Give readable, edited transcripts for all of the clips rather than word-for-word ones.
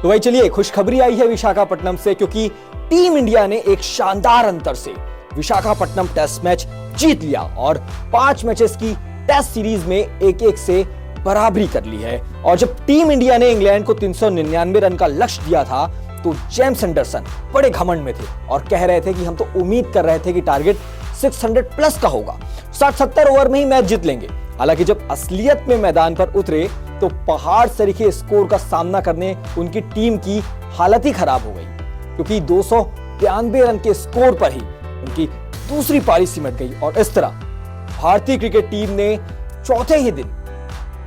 तो भाई चलिए, खुशखबरी आई है विशाखापट्टनम से, क्योंकि टीम इंडिया ने एक शानदार अंतर से विशाखापट्टनम टेस्ट मैच जीत लिया और 5 मैचेस की टेस्ट सीरीज में 1-1 से बराबरी कर ली है। और जब टीम इंडिया ने इंग्लैंड को 399 रन का लक्ष्य दिया था तो जेम्स एंडरसन बड़े घमंड में थे और कह रहे थे कि हम तो उम्मीद कर रहे थे कि टारगेट 600 प्लस का होगा, 60-70 ओवर में ही मैच जीत लेंगे। हालांकि जब असलियत में मैदान पर उतरे तो पहाड़ सरीखे स्कोर का सामना करने उनकी टीम की हालत ही खराब हो गई, क्योंकि 292 रन के स्कोर पर ही उनकी दूसरी पारी सिमट गई। और इस तरह भारतीय क्रिकेट टीम ने चौथे ही दिन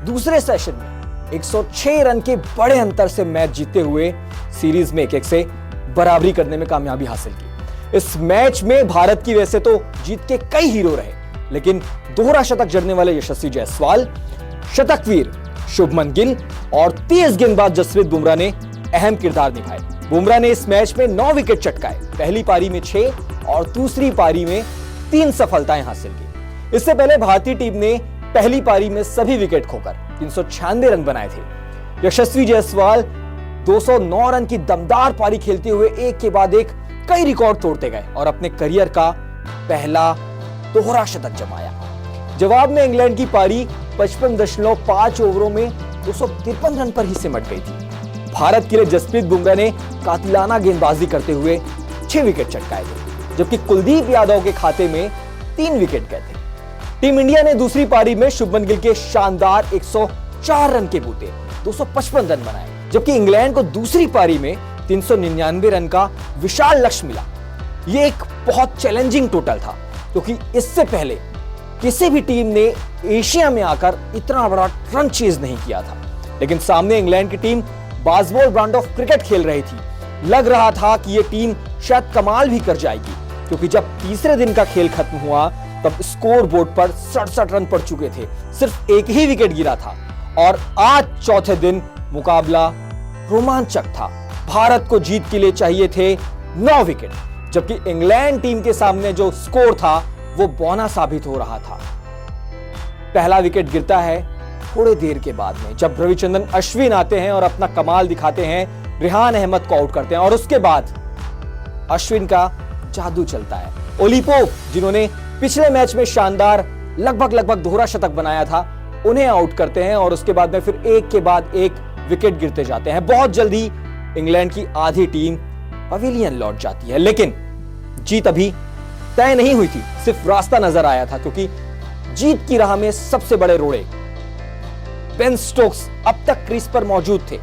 दूसरे सेशन में 106 रन के बड़े अंतर से मैच जीतते हुए सीरीज में 1-1 से बराबरी करने में कामयाबी हासिल की। इस मैच में भारत की वैसे तो जीत के कई हीरो रहे, लेकिन दोहरा शतक जड़ने वाले यशस्वी जायसवाल, शतकवीर शुभमन गिल और तेज गेंदबाज जसप्रीत बुमराह ने अहम किरदार निभाए। बुमराह ने इस मैच में 9 विकेट चटकाए, पहली पारी में 6 और दूसरी पारी में 3 सफलताएं हासिल की। इससे पहले भारतीय टीम ने पहली पारी में सभी विकेट खोकर 396 रन बनाए थे। यशस्वी जायसवाल 209 रन की दमदार पारी खेलते हुए एक के बाद एक कई रिकॉर्ड तोड़ते गए और अपने करियर का पहला दोहरा शतक जमाया। जवाब में इंग्लैंड की पारी 55.5 ओवरों में 253 रन पर ही सिमट गई थी। भारत के लिए जसप्रीत बुमराह ने कातिलाना गेंदबाजी करते हुए 6 विकेट चटकाए थे, जबकि कुलदीप यादव के खाते में 3 विकेट गए थे। टीम इंडिया ने दूसरी पारी में शुभमन गिल के शानदार 104 रन के बूते 255 रन बनाए, जबकि इंग्लैंड को दूसरी पारी में 399 रन का विशाल लक्ष्य मिला। यह एक बहुत चैलेंजिंग टोटल था, क्योंकि इससे पहले किसी भी टीम ने एशिया में आकर इतना बड़ा रन चेज नहीं किया था। लेकिन सामने इंग्लैंड की team basketball brand of cricket खेल रही थी। लग रहा था कि यह टीम शायद कमाल भी कर जाएगी, क्योंकि जब तीसरे दिन का खेल खत्म हुआ तब स्कोर बोर्ड पर 67 रन पड़ चुके थे, सिर्फ एक ही विकेट गिरा था। और आज चौथे दिन मुकाबला रोमांचक था। भारत को जीत के लिए चाहिए थे 9 विकेट, जबकि इंग्लैंड टीम के सामने जो स्कोर था वो बौना साबित हो रहा था। पहला विकेट गिरता है थोड़ी देर के बाद में, जब रविचंद्रन अश्विन आते हैं और अपना कमाल दिखाते हैं, रिहान अहमद को आउट करते हैं और उसके बाद अश्विन का जादू चलता है। ओलिपो, जिन्होंने पिछले मैच में शानदार लगभग दोहरा शतक बनाया था, उन्हें आउट करते हैं और उसके बाद में फिर एक के बाद एक विकेट गिरते जाते हैं। बहुत जल्दी इंग्लैंड की आधी टीम पवेलियन लौट जाती है, लेकिन जीत अभी तय नहीं हुई थी, सिर्फ रास्ता नजर आया था, क्योंकि जीत की राह में सबसे बड़े रोड़े बेन स्टोक्स अब तक क्रीज पर मौजूद थे।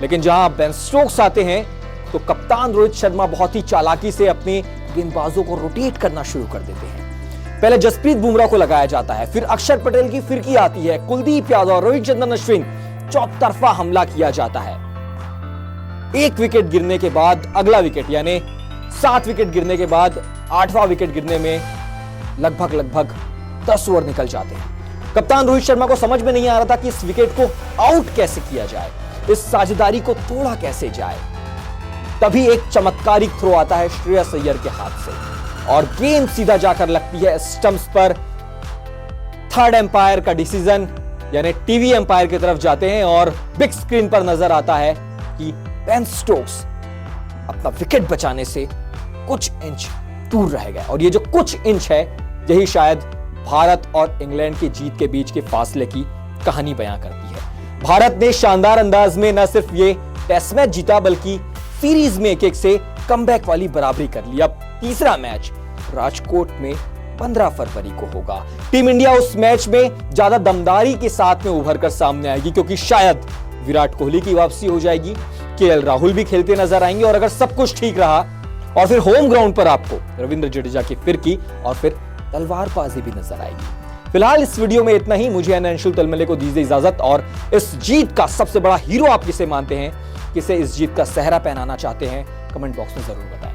लेकिन जहां बेन स्टोक्स आते हैं तो कप्तान रोहित शर्मा बहुत ही चालाकी से अपने गेंदबाजों को रोटेट करना शुरू कर देते हैं। पहले जसप्रीत बुमराह को लगाया जाता है, फिर अक्षर पटेल की फिरकी आती है, कुलदीप यादव, रविचंद्रन अश्विन, चौतरफा हमला किया जाता है। एक विकेट गिरने के बाद अगला विकेट, यानी 7 विकेट गिरने के बाद 8वां विकेट गिरने में लगभग 10 ओवर निकल जाते हैं। कप्तान रोहित शर्मा को समझ में नहीं आ रहा था कि इस विकेट को आउट कैसे किया जाए, इस साझेदारी को तोड़ा कैसे जाए। तभी एक चमत्कारिक थ्रो आता है श्रेयस अय्यर के हाथ से और गेंद सीधा जाकर लगती है स्टंप्स पर। थर्ड एम्पायर का डिसीजन, यानी टीवी एम्पायर की तरफ जाते हैं और बिग स्क्रीन पर नजर आता है कि बेन स्टोक्स अपना विकेट बचाने से कुछ इंच दूर रह गए। और ये जो कुछ इंच है, यही शायद भारत और इंग्लैंड की जीत के बीच के फासले की कहानी बयां करती है। भारत ने शानदार अंदाज में न सिर्फ ये टेस्ट मैच जीता, बल्कि सीरीज में 1-1 से कमबैक वाली बराबरी कर ली। अब तीसरा मैच राजकोट में 15 फरवरी को होगा। टीम इंडिया उस मैच में ज्यादा दमदारी के साथ में उभर कर सामने आएगी, क्योंकि शायद विराट कोहली की वापसी हो जाएगी, केएल राहुल भी खेलते नजर आएंगे और अगर सब कुछ ठीक रहा और फिर होम ग्राउंड पर आपको रविंद्र जडेजा की फिरकी और फिर तलवारबाजी भी नजर आएगी। फिलहाल इस वीडियो में इतना ही। मुझे अंशुल तलमले को दीजिए इजाजत। और इस जीत का सबसे बड़ा हीरो आप किसे मानते हैं, किसे इस जीत का सेहरा पहनाना चाहते हैं, कमेंट बॉक्स में जरूर बताएं।